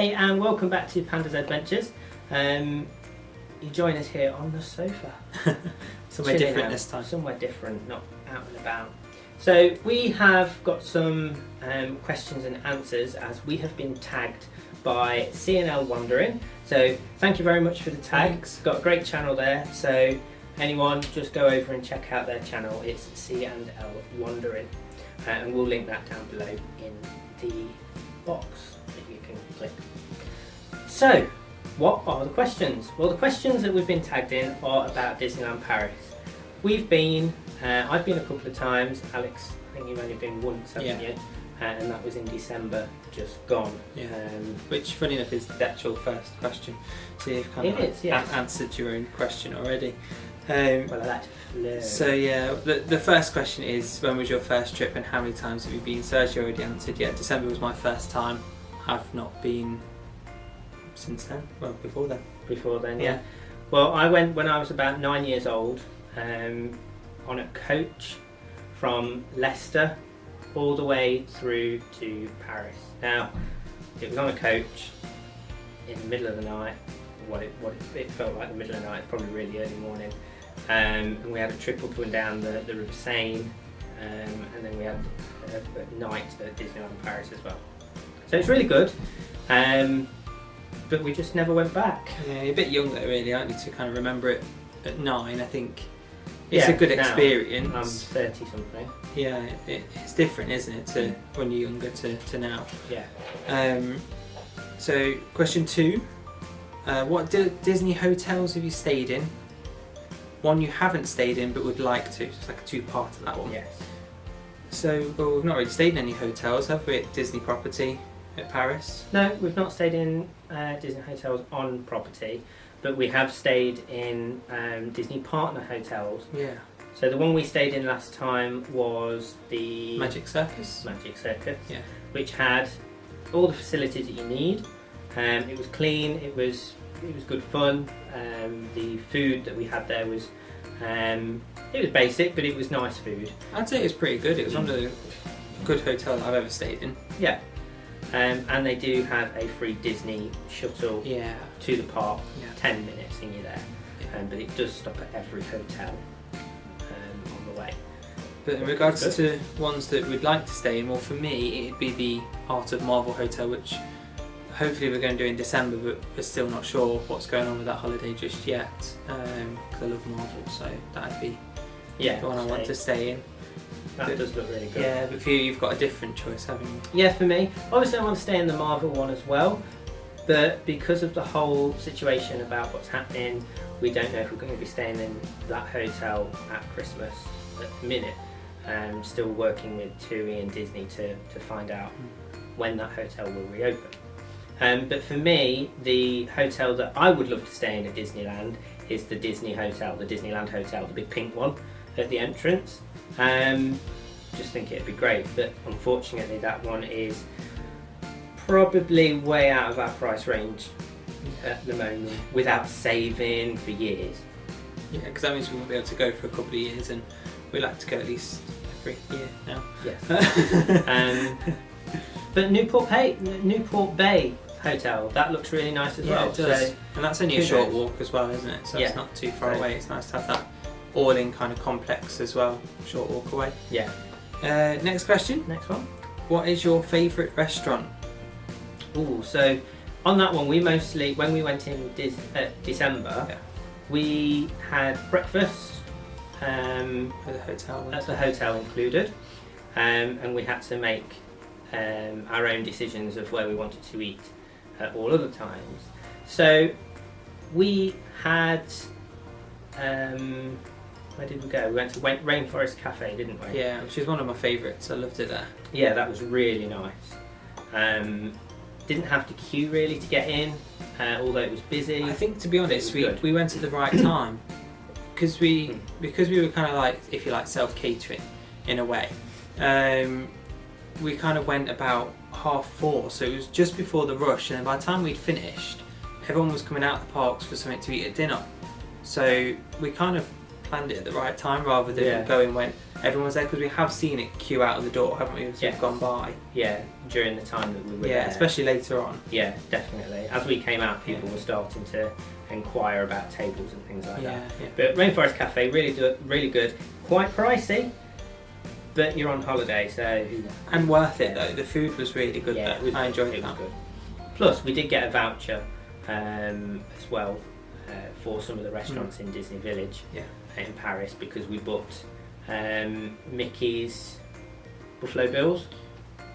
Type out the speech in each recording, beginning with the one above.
Hey, and welcome back to Panda's Adventures. You join us here on the sofa. Somewhere different this time. Somewhere different, not out and about. So we have got some questions and answers as we have been tagged by C&L Wandering. So thank you very much for the tags. Got a great channel there. So anyone, just go over and check out their channel. It's C&L Wandering, and we'll link that down below in the box that you can click. So, what are the questions? Well, the questions that we've been tagged in are about Disneyland Paris. We've been, I've been a couple of times. Alex, I think you've only been once, haven't you? And that was in December, just gone. Yeah. Which, funny enough, is the actual first question. So you've kind of answered your own question already. Well, I like to flirt. So yeah, the first question is, when was your first trip and how many times have you been? So as you already answered, yeah, December was my first time. I've not been since then. Well, before then. Before then, yeah. Well, I went when I was about 9 years old, on a coach from Leicester all the way through to Paris. Now, it was on a coach in the middle of the night. It felt like the middle of the night, probably really early morning. And we had a trip up and down the River Seine, and then we had a night at Disneyland Paris as well. So it's really good, but we just never went back. Yeah, you're a bit young though, really, aren't you, to kind of remember it at 9. I think it's a good experience. I'm 30 something. Yeah, it's different, isn't it, to when you're younger to now. Yeah. So question 2, what Disney hotels have you stayed in? One you haven't stayed in but would like to. So it's like a 2-part of that one. Yes. So, well, we've not really stayed in any hotels, have we, at Disney property at Paris? No, we've not stayed in Disney hotels on property, but we have stayed in Disney partner hotels. Yeah. So the one we stayed in last time was the Magic Circus. Magic Circus, Yeah. which had all the facilities that you need. It was clean. It was good fun. The food that we had there was basic, but it was nice food. I'd say it was pretty good. It was one of the good hotels I've ever stayed in. Yeah. And they do have a free Disney shuttle to the park, 10 minutes and you're there. Yeah. But it does stop at every hotel on the way. But in regards to ones that we'd like to stay in, well, for me, it'd be the Art of Marvel Hotel, which hopefully we're going to do in December, but we're still not sure what's going on with that holiday just yet, because I love Marvel, so that'd be the one I want to stay in. That does look really good. Yeah, but for you, you've got a different choice, haven't you? Yeah, for me, obviously I want to stay in the Marvel one as well, but because of the whole situation about what's happening, we don't know if we're going to be staying in that hotel at Christmas at the minute. Still working with TUI and Disney to find out when that hotel will reopen. But for me, the hotel that I would love to stay in at Disneyland is the Disney Hotel, the Disneyland Hotel, the big pink one at the entrance. Just think it'd be great, but unfortunately that one is probably way out of our price range at the moment, without saving for years. Yeah, because that means we won't be able to go for a couple of years, and we like to go at least every year now. Yes. But Newport Bay Hotel, that looks really nice as well. It does. So, and that's only a short walk as well, isn't it? So it's not too far away. It's nice to have that all-in kind of complex as well. Short walk away. Yeah. Next question. Next one. What is your favourite restaurant? Ooh, so on that one, we mostly, when we went in December, we had breakfast For the hotel. at the hotel included, and we had to make our own decisions of where we wanted to eat at all other times. So we had, where did we go? We went to Rainforest Cafe, didn't we? Yeah, which is one of my favourites. I loved it there. Yeah, that was really nice. Didn't have to queue really to get in, although it was busy. I think, to be honest, we went at the right time, because we were kind of like, if you like, self-catering in a way. We kind of went about 4:30, so it was just before the rush, and by the time we'd finished, everyone was coming out of the parks for something to eat at dinner. So we kind of planned it at the right time rather than going when everyone's there, because we have seen it queue out of the door, haven't we? As we've gone by. Yeah, during the time that we were there. Yeah, especially later on. Yeah, definitely. As we came out, people were starting to inquire about tables and things like that. Yeah. But Rainforest Cafe, really good. Quite pricey, but you're on holiday, so... And worth it though. The food was really good there. I enjoyed it. That. Was good. Plus, we did get a voucher as well for some of the restaurants in Disney Village in Paris, because we booked Mickey's Buffalo Bills.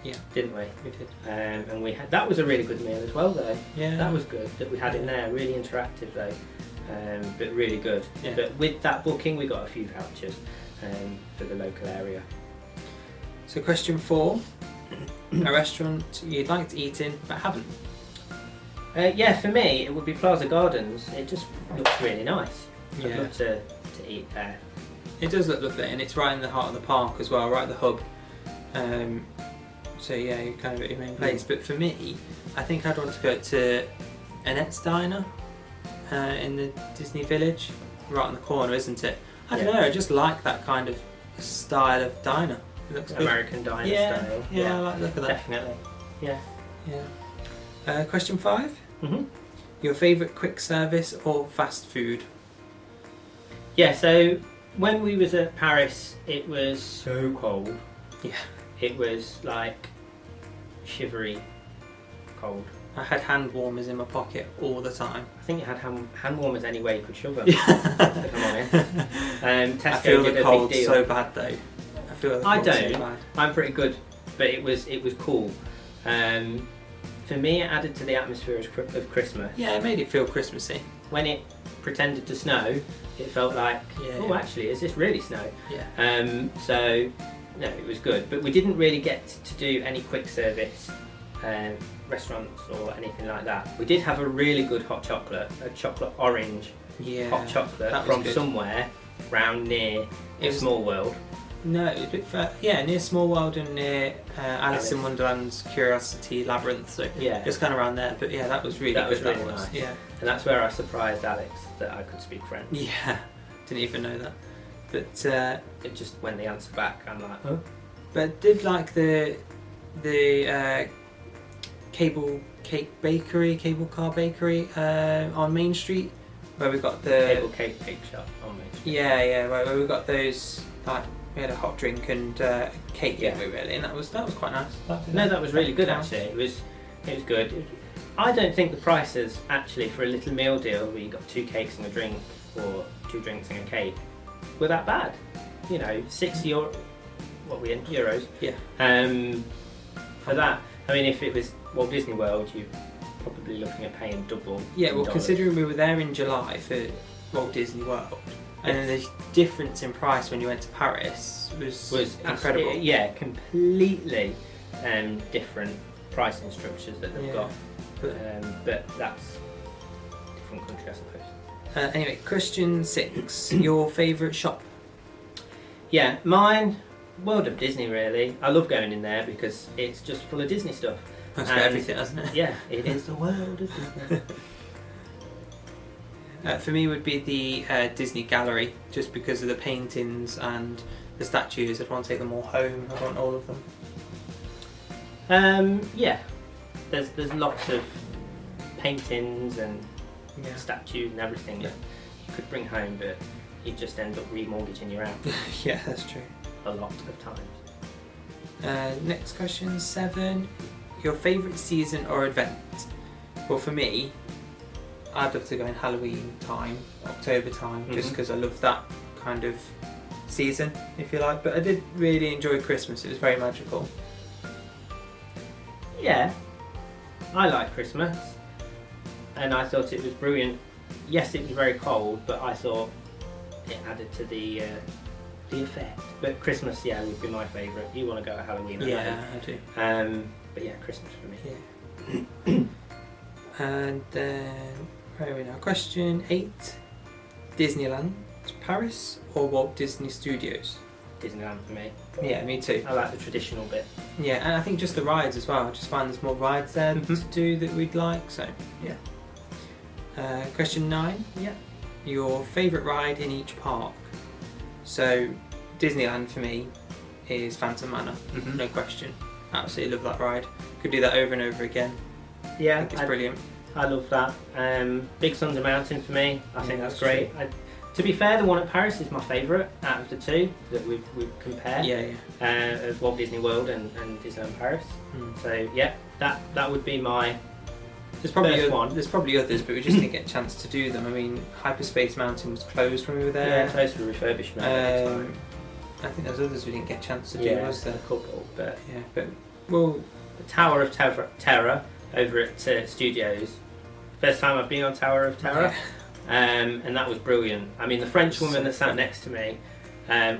Yeah, didn't we? We did. And we had, that was a really good meal as well though. Yeah. That was good that we had in there. Really interactive though, but really good. Yeah. But with that booking, we got a few vouchers for the local area. So question 4, a restaurant you'd like to eat in but haven't? Yeah, for me it would be Plaza Gardens. It just looks really nice. I'd love to eat there. It does look lovely, and it's right in the heart of the park as well, right at the hub. So yeah, you're kind of at your main place. But for me, I think I'd want to go to Annette's Diner in the Disney Village, right on the corner, isn't it? I don't know, I just like that kind of style of diner. It looks American good. diner style. Yeah, I like the look of that. Definitely. Yeah. Question 5. Your favourite quick service or fast food? Yeah, so when we was at Paris, it was so cold. Yeah. It was like shivery cold. I had hand warmers in my pocket all the time. I think you had hand warmers any way you could shove them. If I'm honest. Tesco I feel did the a cold big deal. so bad though. I feel the cold so bad. I'm pretty good, but it was cool. For me, it added to the atmosphere of Christmas. Yeah, it made it feel Christmassy. When it pretended to snow, it felt like, actually, is this really snow? Yeah. So, no, it was good. But we didn't really get to do any quick service restaurants or anything like that. We did have a really good hot chocolate, a chocolate orange hot chocolate from somewhere round near Small World. No, it was a bit far, near Small World and near Alice in Wonderland's Curiosity Labyrinth, so just kind of around there. But yeah, that was really good. That was nice. Yeah, and that's where I surprised Alex that I could speak French. Yeah, didn't even know that. But it just when they answered back, I'm like, oh. But I did like the cable car bakery on Main Street, where we got the cable cake shop on Main Street. Yeah, where we got those like. We had a hot drink and cake, didn't we, really? And that was quite nice. That was really good actually. It was good. I don't think the prices actually for a little meal deal where you got 2 cakes and a drink, or 2 drinks and a cake, were that bad. You know, €60, what we in euros? Yeah. For that, I mean, if it was Walt Disney World, you're probably looking at paying double. Yeah, well, considering we were there in July for Walt Disney World. And the difference in price when you went to Paris was incredible. Yeah, completely different pricing structures that they've got. But that's a different country, I suppose. Anyway, question 6. Your favourite shop? Yeah, mine, World of Disney really. I love going in there because it's just full of Disney stuff. That's got everything, hasn't it? Yeah, it is the world of Disney. For me, would be the Disney Gallery, just because of the paintings and the statues. I'd want to take them all home. I want all of them. Yeah, there's lots of paintings and statues and everything that you could bring home, but you just end up remortgaging your house. Yeah, that's true. A lot of times. Next question, 7. Your favourite season or event? Well, for me, I'd love to go in Halloween time, October time, just because I love that kind of season, if you like. But I did really enjoy Christmas. It was very magical. Yeah, I like Christmas, and I thought it was brilliant. Yes, it was very cold, but I thought it added to the effect. But Christmas, would be my favourite. You want to go at Halloween? I do. But yeah, Christmas for me. Yeah. And then, where are we now? Question 8. Disneyland Paris or Walt Disney Studios? Disneyland for me. Yeah, me too. I like the traditional bit. Yeah, and I think just the rides as well. I just find there's more rides there to do that we'd like, so yeah. Question 9. Yeah. Your favourite ride in each park? So Disneyland for me is Phantom Manor, no question. Absolutely love that ride. Could do that over and over again. Yeah, I think it's brilliant. I love that. Big Thunder Mountain for me. I think that's great. true. To be fair, the one at Paris is my favourite out of the two that we've compared. Of Walt Disney World and Disneyland Paris. So yeah, that would be my first one. There's probably others, but we just didn't get a chance to do them. I mean, Hyperspace Mountain was closed when we were there. Yeah, closed for refurbishment. I think there's others we didn't get a chance to do. Was there? A couple, but well, the Tower of Terror over at Studios. First time I've been on Tower of Terror. And that was brilliant. I mean, the French woman that sat next to me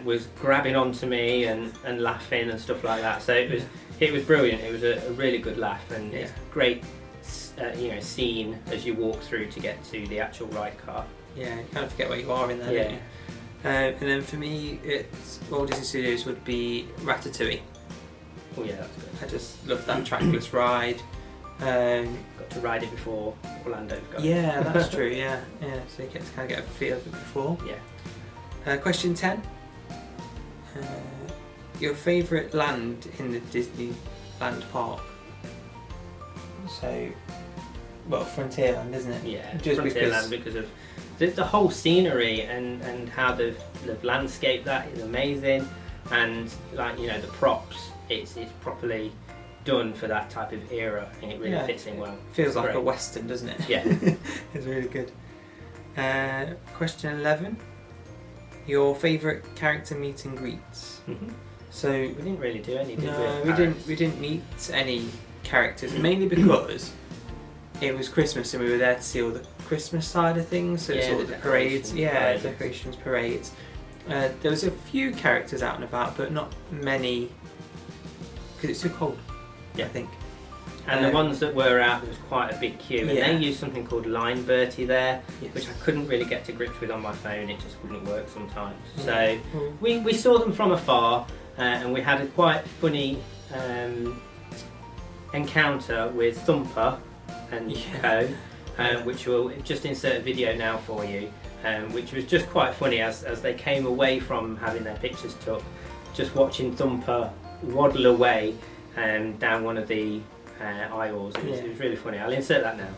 was grabbing onto me and laughing and stuff like that. So it was brilliant. It was a really good laugh, and it's great, scene as you walk through to get to the actual ride car. Yeah, you kind of forget where you are in there. Yeah. Don't you? And then for me, it's Walt Disney Studios would be Ratatouille. Oh yeah, that's good. I just love that trackless ride. Got to ride it before Orlando's got it. Yeah, that's true. Yeah. So you get to kind of get a feel of it before. Yeah. Question 10. Your favourite land in the Disneyland Park? So, well, Frontierland, isn't it? Yeah, just Frontierland because of the whole scenery and how they've landscaped that is amazing, and the props, it's properly done for that type of era, and it really fits in well. Feels like a western, doesn't it? Yeah. It's really good. Question 11. Your favourite character meet and greets? So we didn't really do any, did we? No, we didn't meet any characters, mainly because it was Christmas and we were there to see all the Christmas side of things, so it's all the parades, decorations, parades. There was a few characters out and about, but not many, because it's too cold, I think. And the ones that were out, there was quite a big queue, and they used something called Line Bertie there, which I couldn't really get to grips with on my phone. It just wouldn't work sometimes. So we saw them from afar, and we had a quite funny encounter with Thumper and Co, which we'll just insert a video now for you, which was just quite funny as they came away from having their pictures took, just watching Thumper waddle away down one of the aisles. It was really funny. I'll insert that now.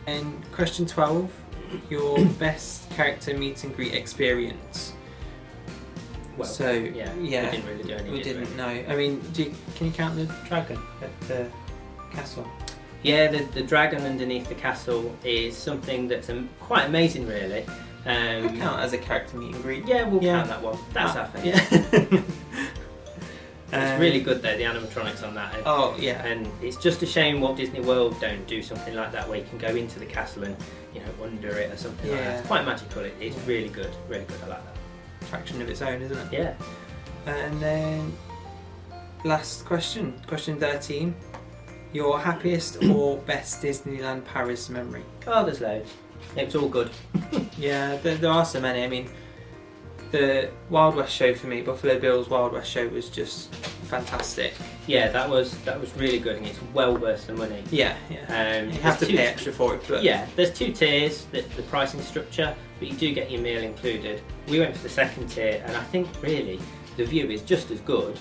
And question 12, your best character meet and greet experience. Well, so we didn't really do any. We didn't know. I mean, can you count the dragon at the castle? Yeah, the dragon underneath the castle is something that's quite amazing, really. Could count as a character meet and greet. Yeah, we'll count that one. That's our thing. Yeah. It's really good though, the animatronics on that. And it's just a shame Walt Disney World don't do something like that, where you can go into the castle and under it or something like that. It's quite magical. It's really good. Really good. I like that. Attraction of its own, isn't it? Yeah. And then last question, question 13. Your happiest or best Disneyland Paris memory? Oh, there's loads. It's all good. Yeah, there are so many. I mean, the Wild West show for me, Buffalo Bill's Wild West show, was just fantastic. Yeah, that was really good, and it's well worth the money. Yeah. You have to pay extra for it, but there's two tiers, the pricing structure, but you do get your meal included. We went for the second tier, and I think really the view is just as good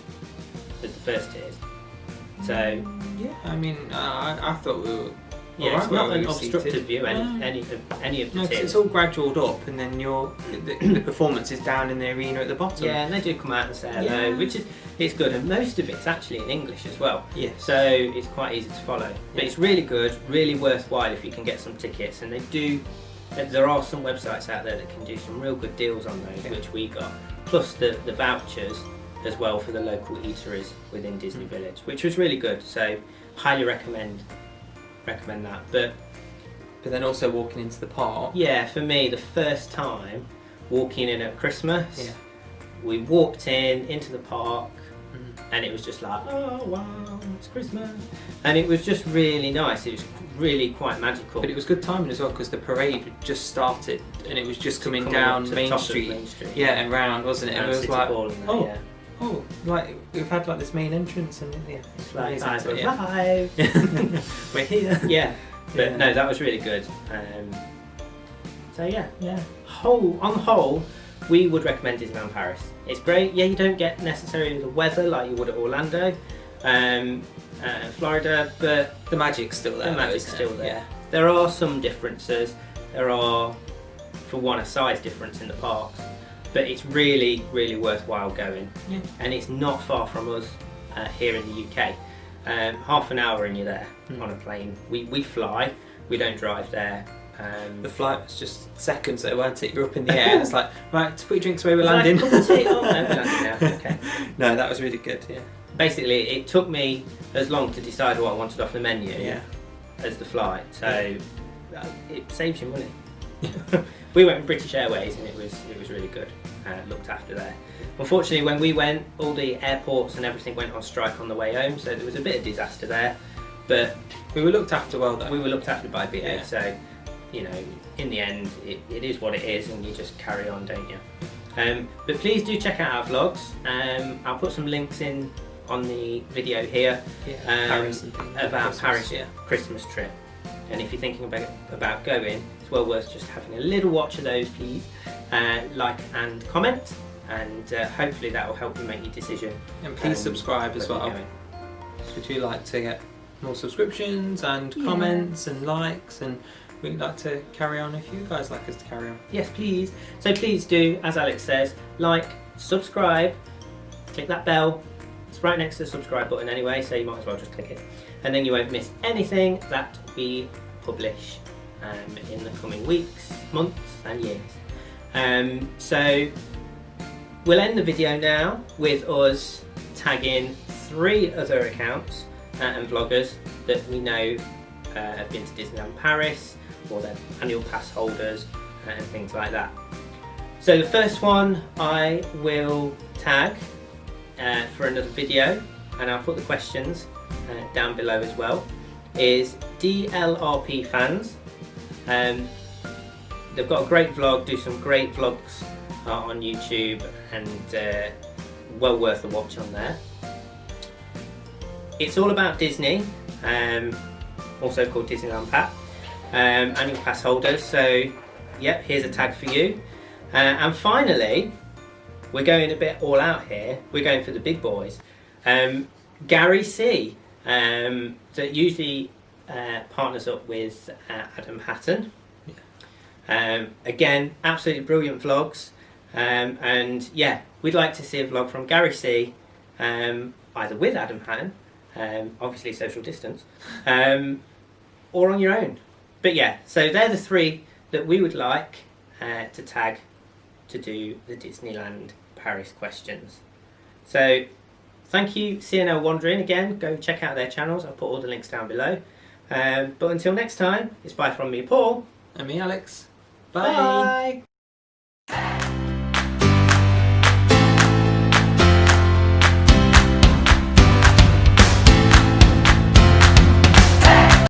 as the first tiers. So I mean, I thought we were. Yeah, it's not an obstructed view any of the tiers. It's all gradualed up, and then the performance is down in the arena at the bottom. Yeah, and they do come out and say hello, which it's good, and most of it's actually in English as well. Yeah. So it's quite easy to follow. But it's really good, really worthwhile if you can get some tickets, and there are some websites out there that can do some real good deals on those, which we got. Plus the vouchers as well for the local eateries within Disney Village, which was really good. So highly recommend that. But then also walking into the park. Yeah, for me, the first time walking in at Christmas, we walked into the park, and it was just like, oh wow, it's Christmas, and it was just really nice. It was really quite magical. But it was good timing as well because the parade had just started and it was just coming down to the Main top of Street. Main Street. Yeah, and round, wasn't it? And it was City like, Hall and that, oh, yeah. oh, like we've had like this main entrance and yeah, It's like, amazing. I've So, yeah. arrived. We're here. Yeah, but Yeah. no, that was really good. So yeah, Yeah. on the whole, we would recommend Disneyland Paris. It's great. Yeah, you don't get necessarily the weather like you would at Orlando, Florida, but The magic's still there. the magic's isn't it? still there. There are some differences. There are, for one, a size difference in the parks, but it's really, really worthwhile going. Yeah. And it's not far from us here in the UK. Half an hour and you're there on a plane. We fly. We don't drive there. The flight was just seconds though, weren't it? You're up in the air and it's like, right, to put your drinks away, we're It's like, landing. "Come and see it." Oh, no, we're landing now. Okay. No, that was really good, yeah. Basically, it took me as long to decide what I wanted off the menu Yeah. as the flight, so it saves you money. We went with British Airways and it was really good. Looked after there. Unfortunately, when we went, all the airports and everything went on strike on the way home, so there was a bit of disaster there. But We were looked after well though. we were looked after by BA, Yeah. so you know, in the end, it is what it is, and you just carry on, don't you? But please do check out our vlogs. I'll put some links in on the video here Paris and things, of our Christmas, Paris yeah. Christmas trip. And if you're thinking about going, it's well worth just having a little watch of those, please. Like and comment, and hopefully that will help you make your decision. And please subscribe as whether well. you're going. Would you like to get more subscriptions and Yeah. comments and likes, and we'd like to carry on if you guys like us to carry on. Yes, please. So please do, as Alex says, like, subscribe, click that bell. It's right next to the subscribe button anyway, so you might as well just click it. And then you won't miss anything that we publish in the coming weeks, months and years. So we'll end the video now with us tagging 3 other accounts and vloggers that we know have been to Disneyland Paris, or their annual pass holders and things like that. So the first one I will tag for another video, and I'll put the questions down below as well, is DLRP fans. They've got a great vlog, do some great vlogs on YouTube, and well worth a watch on there. It's all about Disney, also called Disneyland Pack. Annual pass holders, so yep, here's a tag for you. And finally, we're going a bit all out here, we're going for the big boys. Gary C, that usually partners up with Adam Hatton. Again, absolutely brilliant vlogs, and yeah, we'd like to see a vlog from Gary C, either with Adam Hatton, obviously social distance, or on your own. But yeah, so they're the 3 that we would like to tag to do the Disneyland Paris questions. So thank you, C&L Wandering. Again, go check out their channels. I'll put all the links down below. But until next time, it's bye from me, Paul. And me, Alex. Bye.